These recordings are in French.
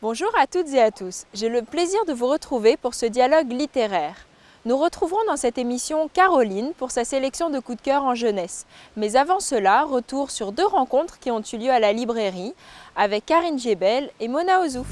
Bonjour à toutes et à tous, j'ai le plaisir de vous retrouver pour ce dialogue littéraire. Nous retrouverons dans cette émission Caroline pour sa sélection de coups de cœur en jeunesse. Mais avant cela, retour sur 2 rencontres qui ont eu lieu à la librairie avec Karine Djebel et Mona Ozouf.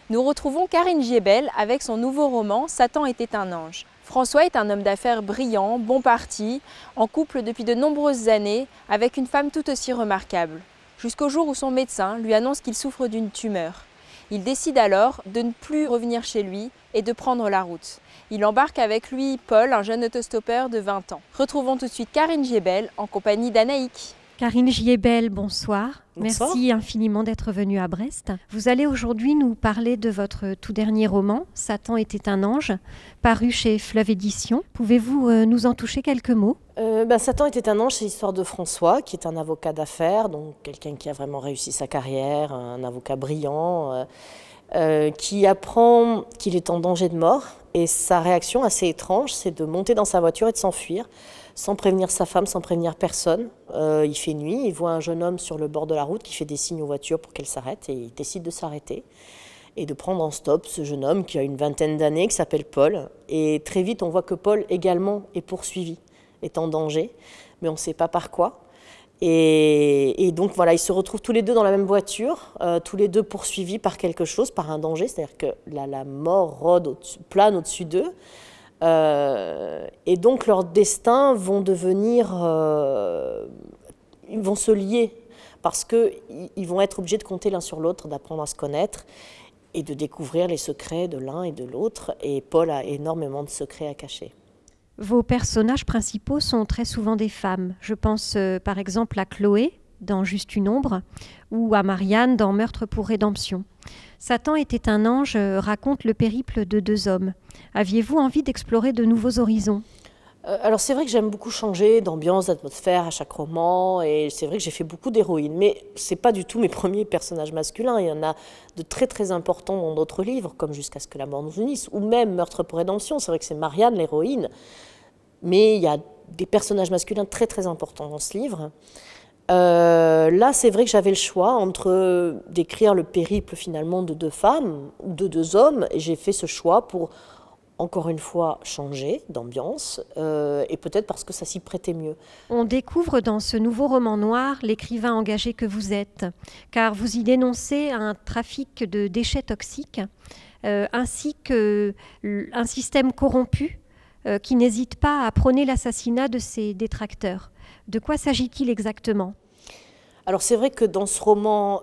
Nous retrouvons Karine Djebel avec son nouveau roman « Satan était un ange ». François est un homme d'affaires brillant, bon parti, en couple depuis de nombreuses années avec une femme tout aussi remarquable. Jusqu'au jour où son médecin lui annonce qu'il souffre d'une tumeur. Il décide alors de ne plus revenir chez lui et de prendre la route. Il embarque avec lui Paul, un jeune autostoppeur de 20 ans. Retrouvons tout de suite Karine Djebel en compagnie d'Anaïk. Karine Djebel, bonsoir. Bonsoir. Merci infiniment d'être venue à Brest. Vous allez aujourd'hui nous parler de votre tout dernier roman, « Satan était un ange », paru chez Fleuve Éditions. Pouvez-vous nous en toucher quelques mots ? Satan était un ange, c'est l'histoire de François, qui est un avocat d'affaires, donc quelqu'un qui a vraiment réussi sa carrière, un avocat brillant, qui apprend qu'il est en danger de mort. Et sa réaction assez étrange, c'est de monter dans sa voiture et de s'enfuir, sans prévenir sa femme, sans prévenir personne. Il fait nuit, il voit un jeune homme sur le bord de la route qui fait des signes aux voitures pour qu'elles s'arrêtent, et il décide de s'arrêter et de prendre en stop ce jeune homme qui a une vingtaine d'années, qui s'appelle Paul. Et très vite, on voit que Paul également est poursuivi, est en danger, mais on ne sait pas par quoi. Et donc voilà, ils se retrouvent tous les deux dans la même voiture, tous les deux poursuivis par quelque chose, par un danger, c'est-à-dire que la mort plane au-dessus d'eux. Et donc leurs destins vont devenir, ils vont se lier, parce qu'ils vont être obligés de compter l'un sur l'autre, d'apprendre à se connaître et de découvrir les secrets de l'un et de l'autre. Et Paul a énormément de secrets à cacher. Vos personnages principaux sont très souvent des femmes. Je pense par exemple à Chloé dans Juste une ombre ou à Marianne dans Meurtre pour rédemption. Satan était un ange raconte le périple de 2 hommes. Aviez-vous envie d'explorer de nouveaux horizons ? Alors c'est vrai que j'aime beaucoup changer d'ambiance, d'atmosphère à chaque roman, et c'est vrai que j'ai fait beaucoup d'héroïnes, mais c'est pas du tout mes premiers personnages masculins. Il y en a de très très importants dans d'autres livres, comme Jusqu'à ce que la mort nous unisse, ou même Meurtre pour rédemption. C'est vrai que c'est Marianne l'héroïne, mais il y a des personnages masculins très très importants dans ce livre. Là, c'est vrai que j'avais le choix entre d'écrire le périple finalement de 2 femmes ou de 2 hommes, et j'ai fait ce choix pour encore une fois changer d'ambiance, et peut-être parce que ça s'y prêtait mieux. On découvre dans ce nouveau roman noir l'écrivain engagé que vous êtes, car vous y dénoncez un trafic de déchets toxiques, ainsi qu'un système corrompu qui n'hésite pas à prôner l'assassinat de ses détracteurs. De quoi s'agit-il exactement ? Alors c'est vrai que dans ce roman,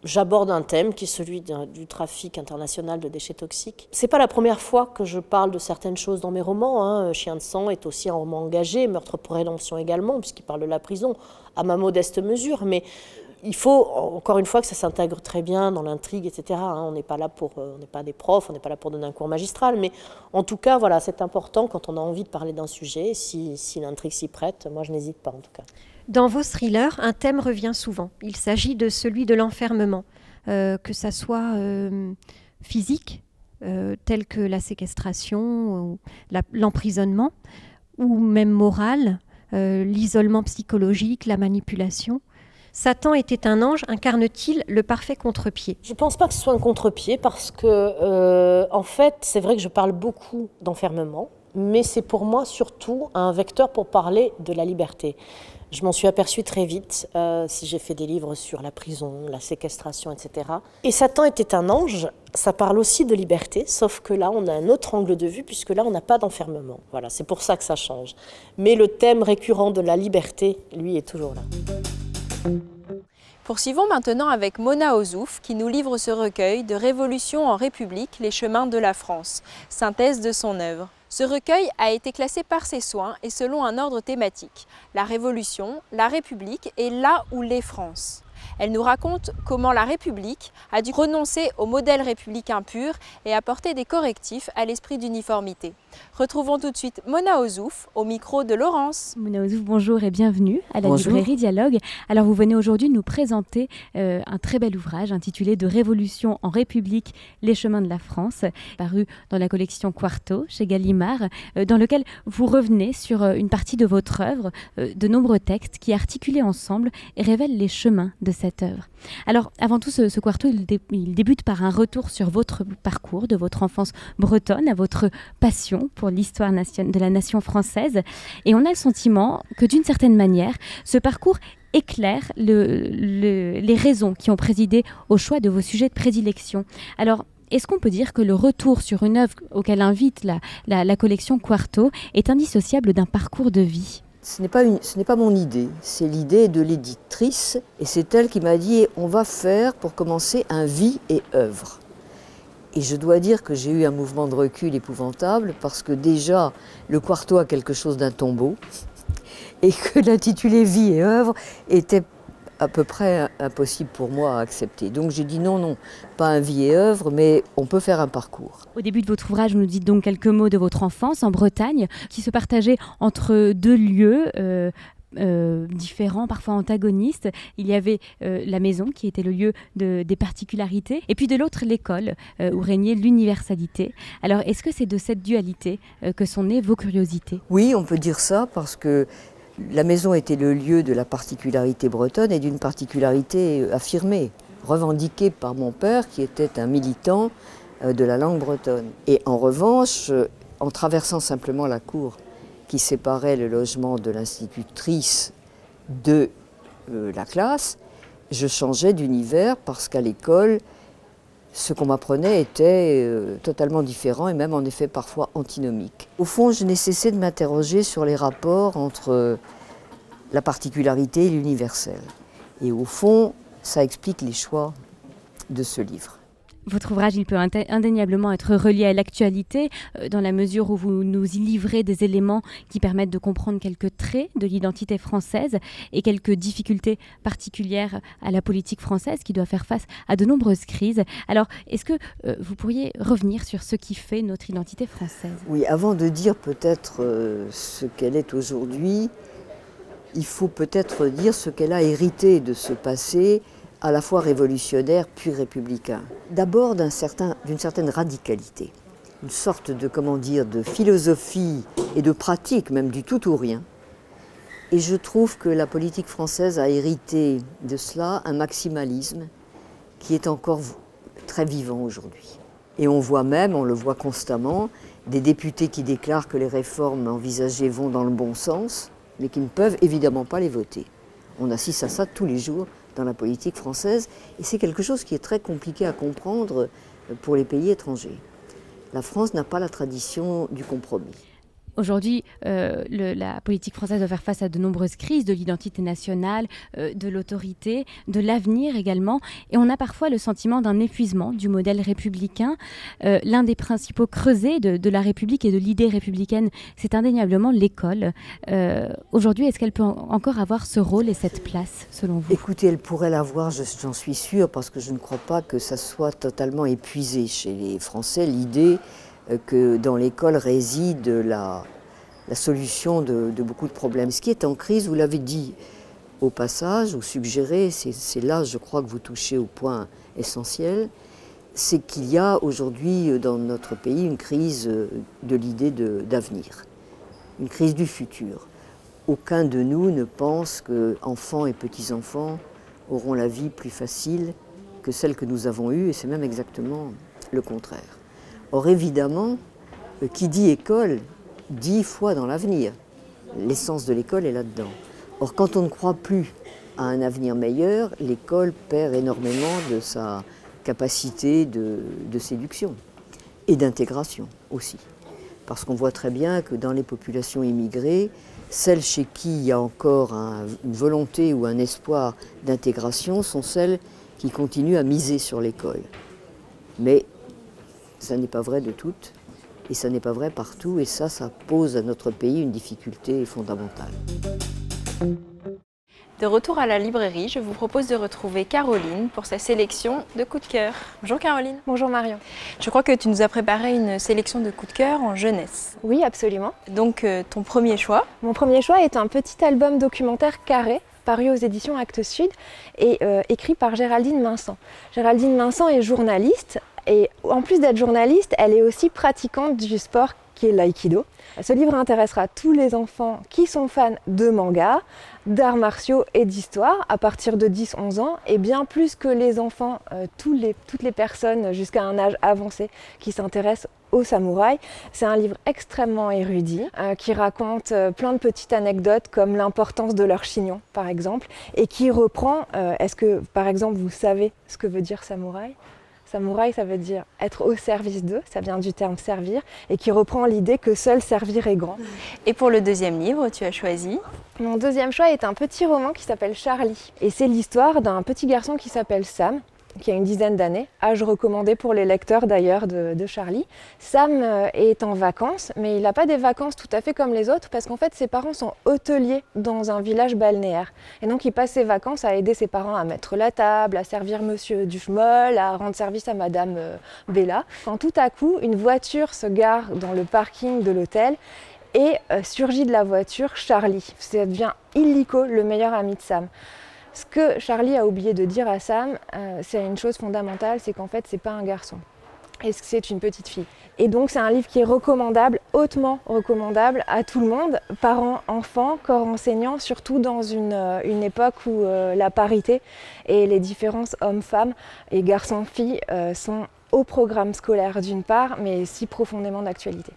j'aborde un thème qui est celui du trafic international de déchets toxiques. C'est pas la première fois que je parle de certaines choses dans mes romans. Chien de sang est aussi un roman engagé, Meurtre pour rédemption également, puisqu'il parle de la prison, à ma modeste mesure. Mais il faut, encore une fois, que ça s'intègre très bien dans l'intrigue, etc. On n'est pas là on n'est pas des profs, on n'est pas là pour donner un cours magistral. Mais en tout cas, voilà, c'est important quand on a envie de parler d'un sujet. Si l'intrigue s'y prête, moi je n'hésite pas en tout cas. Dans vos thrillers, un thème revient souvent. Il s'agit de celui de l'enfermement, que ça soit physique, tel que la séquestration, ou l'emprisonnement, ou même moral, l'isolement psychologique, la manipulation. Satan était un ange, incarne-t-il le parfait contre-pied ? Je ne pense pas que ce soit un contre-pied parce que, en fait, c'est vrai que je parle beaucoup d'enfermement, mais c'est pour moi surtout un vecteur pour parler de la liberté. Je m'en suis aperçue très vite, si j'ai fait des livres sur la prison, la séquestration, etc. Et Satan était un ange, ça parle aussi de liberté, sauf que là, on a un autre angle de vue, puisque là, on n'a pas d'enfermement. Voilà, c'est pour ça que ça change. Mais le thème récurrent de la liberté, lui, est toujours là. Poursuivons maintenant avec Mona Ozouf qui nous livre ce recueil de Révolution en République, les chemins de la France, synthèse de son œuvre. Ce recueil a été classé par ses soins et selon un ordre thématique, la Révolution, la République et là où l'est France. Elle nous raconte comment la République a dû renoncer au modèle républicain pur et apporter des correctifs à l'esprit d'uniformité. Retrouvons tout de suite Mona Ozouf au micro de Laurence. Mona Ozouf, bonjour et bienvenue à la librairie Dialogue. Alors vous venez aujourd'hui nous présenter un très bel ouvrage intitulé De Révolution en République, les chemins de la France, paru dans la collection Quarto chez Gallimard, dans lequel vous revenez sur une partie de votre œuvre, de nombreux textes qui articulés ensemble et révèlent les chemins de cette cette œuvre. Alors, avant tout, ce quarto, il débute par un retour sur votre parcours, de votre enfance bretonne, à votre passion pour l'histoire de la nation française. Et on a le sentiment que, d'une certaine manière, ce parcours éclaire les raisons qui ont présidé au choix de vos sujets de prédilection. Alors, est-ce qu'on peut dire que le retour sur une œuvre auquel invite la collection Quarto est indissociable d'un parcours de vie ? Ce n'est pas mon idée, c'est l'idée de l'éditrice et c'est elle qui m'a dit on va faire pour commencer un vie et œuvre. Et je dois dire que j'ai eu un mouvement de recul épouvantable parce que déjà le Quarto a quelque chose d'un tombeau et que l'intitulé vie et œuvre était à peu près impossible pour moi à accepter. Donc j'ai dit non, pas un vie et œuvre, mais on peut faire un parcours. Au début de votre ouvrage, vous nous dites donc quelques mots de votre enfance en Bretagne, qui se partageait entre deux lieux différents, parfois antagonistes. Il y avait la maison, qui était le lieu des particularités, et puis de l'autre, l'école, où régnait l'universalité. Alors, est-ce que c'est de cette dualité que sont nées vos curiosités ? Oui, on peut dire ça, parce que la maison était le lieu de la particularité bretonne et d'une particularité affirmée, revendiquée par mon père qui était un militant de la langue bretonne. Et en revanche, en traversant simplement la cour qui séparait le logement de l'institutrice de la classe, je changeais d'univers parce qu'à l'école, ce qu'on m'apprenait était totalement différent et même en effet parfois antinomique. Au fond, je n'ai cessé de m'interroger sur les rapports entre la particularité et l'universel. Et au fond, ça explique les choix de ce livre. Votre ouvrage, il peut indéniablement être relié à l'actualité, dans la mesure où vous nous y livrez des éléments qui permettent de comprendre quelques traits de l'identité française et quelques difficultés particulières à la politique française qui doit faire face à de nombreuses crises. Alors, est-ce que vous pourriez revenir sur ce qui fait notre identité française ? Oui, avant de dire peut-être ce qu'elle est aujourd'hui, il faut peut-être dire ce qu'elle a hérité de ce passé à la fois révolutionnaire puis républicain. D'abord d'une certaine radicalité, une sorte de philosophie et de pratique, même du tout ou rien. Et je trouve que la politique française a hérité de cela un maximalisme qui est encore très vivant aujourd'hui. Et on le voit constamment, des députés qui déclarent que les réformes envisagées vont dans le bon sens, mais qui ne peuvent évidemment pas les voter. On assiste à ça tous les jours dans la politique française, et c'est quelque chose qui est très compliqué à comprendre pour les pays étrangers. La France n'a pas la tradition du compromis. Aujourd'hui, la politique française doit faire face à de nombreuses crises de l'identité nationale, de l'autorité, de l'avenir également. Et on a parfois le sentiment d'un épuisement du modèle républicain. L'un des principaux creusets de la République et de l'idée républicaine, c'est indéniablement l'école. Aujourd'hui, est-ce qu'elle peut encore avoir ce rôle et cette place, selon vous ? Écoutez, elle pourrait l'avoir, j'en suis sûre, parce que je ne crois pas que ça soit totalement épuisé chez les Français, l'idée que dans l'école réside la solution de beaucoup de problèmes. Ce qui est en crise, vous l'avez dit au passage, ou suggéré, c'est là, je crois, que vous touchez au point essentiel, c'est qu'il y a aujourd'hui dans notre pays une crise de l'idée d'avenir, une crise du futur. Aucun de nous ne pense que enfants et petits-enfants auront la vie plus facile que celle que nous avons eue, et c'est même exactement le contraire. Or évidemment, qui dit école, dit foi dans l'avenir. L'essence de l'école est là-dedans. Or quand on ne croit plus à un avenir meilleur, l'école perd énormément de sa capacité de séduction et d'intégration aussi. Parce qu'on voit très bien que dans les populations immigrées, celles chez qui il y a encore une volonté ou un espoir d'intégration sont celles qui continuent à miser sur l'école. Mais ça n'est pas vrai de toutes, et ça n'est pas vrai partout, et ça pose à notre pays une difficulté fondamentale. De retour à la librairie, je vous propose de retrouver Caroline pour sa sélection de coups de cœur. Bonjour Caroline. Bonjour Marion. Je crois que tu nous as préparé une sélection de coups de cœur en jeunesse. Oui, absolument. Donc ton premier choix ? Mon premier choix est un petit album documentaire carré, paru aux éditions Actes Sud, et écrit par Géraldine Vincent. Géraldine Vincent est journaliste, et en plus d'être journaliste, elle est aussi pratiquante du sport qui est l'aïkido. Ce livre intéressera tous les enfants qui sont fans de manga, d'arts martiaux et d'histoire à partir de 10-11 ans, et bien plus que les enfants, toutes les personnes jusqu'à un âge avancé qui s'intéressent aux samouraïs. C'est un livre extrêmement érudit qui raconte plein de petites anecdotes comme l'importance de leur chignon par exemple, et qui reprend, est-ce que par exemple vous savez ce que veut dire samouraï ? Samouraï, ça veut dire être au service d'eux, ça vient du terme servir, et qui reprend l'idée que seul servir est grand. Et pour le deuxième livre, tu as choisi ? Mon deuxième choix est un petit roman qui s'appelle Charlie. Et c'est l'histoire d'un petit garçon qui s'appelle Sam, qui a une dizaine d'années, âge recommandé pour les lecteurs d'ailleurs de Charlie. Sam est en vacances, mais il n'a pas des vacances tout à fait comme les autres, parce qu'en fait ses parents sont hôteliers dans un village balnéaire. Et donc il passe ses vacances à aider ses parents à mettre la table, à servir Monsieur Duchemol, à rendre service à Madame Bella. Quand tout à coup, une voiture se gare dans le parking de l'hôtel, et surgit de la voiture Charlie. Ça devient illico le meilleur ami de Sam. Ce que Charlie a oublié de dire à Sam, c'est une chose fondamentale, c'est qu'en fait, c'est pas un garçon. Et c'est une petite fille. Et donc, c'est un livre qui est recommandable, hautement recommandable à tout le monde, parents, enfants, corps enseignants, surtout dans une époque où la parité et les différences hommes-femmes et garçons-filles sont au programme scolaire d'une part, mais si profondément d'actualité.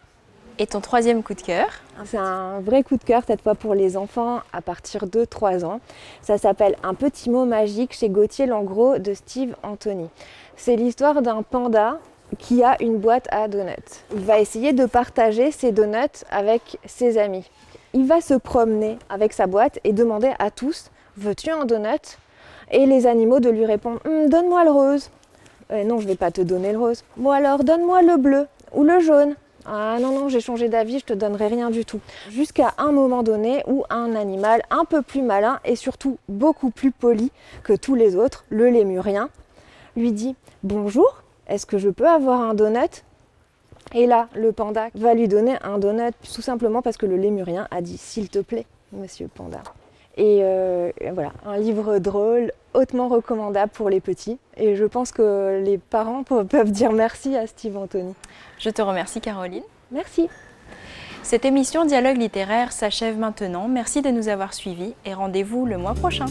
Et ton troisième coup de cœur ? C'est un vrai coup de cœur, cette fois pour les enfants à partir de 3 ans. Ça s'appelle Un petit mot magique chez Gauthier Langros de Steve Anthony. C'est l'histoire d'un panda qui a une boîte à donuts. Il va essayer de partager ses donuts avec ses amis. Il va se promener avec sa boîte et demander à tous « Veux-tu un donut ?» Et les animaux de lui répondre « Donne-moi le rose. » Non, je ne vais pas te donner le rose. « Bon alors, donne-moi le bleu ou le jaune. » Ah non, j'ai changé d'avis, je te donnerai rien du tout. Jusqu'à un moment donné où un animal un peu plus malin et surtout beaucoup plus poli que tous les autres, le lémurien, lui dit « Bonjour, est-ce que je peux avoir un donut ?» Et là, le panda va lui donner un donut tout simplement parce que le lémurien a dit « S'il te plaît, monsieur panda ». Et voilà, un livre drôle, hautement recommandable pour les petits. Et je pense que les parents peuvent dire merci à Steve Anthony. Je te remercie Caroline. Merci. Cette émission Dialogue littéraire s'achève maintenant. Merci de nous avoir suivis et rendez-vous le mois prochain.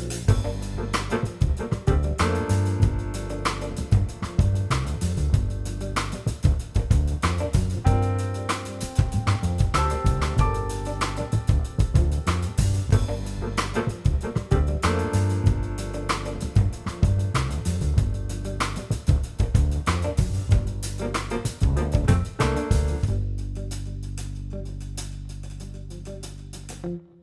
Thank you.